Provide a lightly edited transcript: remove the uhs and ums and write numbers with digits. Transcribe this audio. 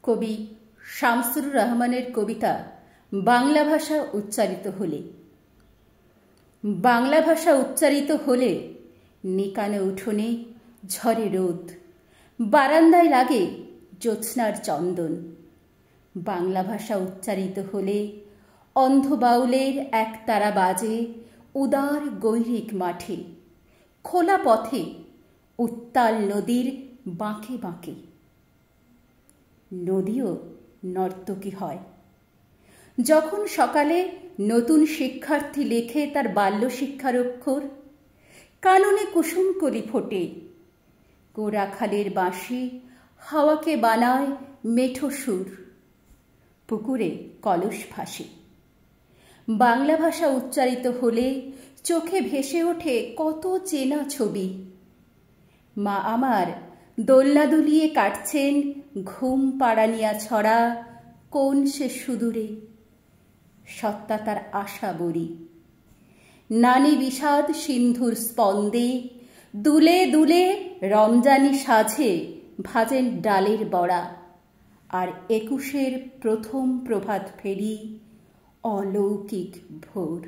কবি শামসুর রহমানের কবিতা বাংলা ভাষা উচ্চারিত হলে। বাংলা ভাষা উচ্চারিত হলে নিকানে উঠোনে ঝরে রোদ, বারান্দায় লাগে জ্যোৎস্নার চন্দন। বাংলা ভাষা উচ্চারিত হলে অন্ধ বাউলের একতারা বাজে উদার গৈরিক মাঠে, খোলা পথে উত্তাল নদীর বাঁকে বাঁকে। নদীও নর্তকী হয়। যখন সকালে নতুন শিক্ষার্থী লেখে তার বাল্য শিক্ষার অক্ষর, কাননে কুসুম কলি ফোটে, গোরাখালের বাঁশি হাওয়াকে বানায় মেঠো সুর, পুকুরে কলস ভাসে। বাংলা ভাষা উচ্চারিত হলে চোখে ভেসে ওঠে কত চেনা ছবি। মা আমার দোলনা দুলিয়ে কাটছেন ঘুম পাড়ানিয়া ছড়া কোন সে সুদূরে, সত্তা তার আশা বরি। নানি বিষাদ সিন্ধুর স্পন্দে দুলে দুলে রমজানি সাজে ভাজেন ডালের বড়া, আর 21-এর প্রথম প্রভাত ফেরি অলৌকিক ভোর।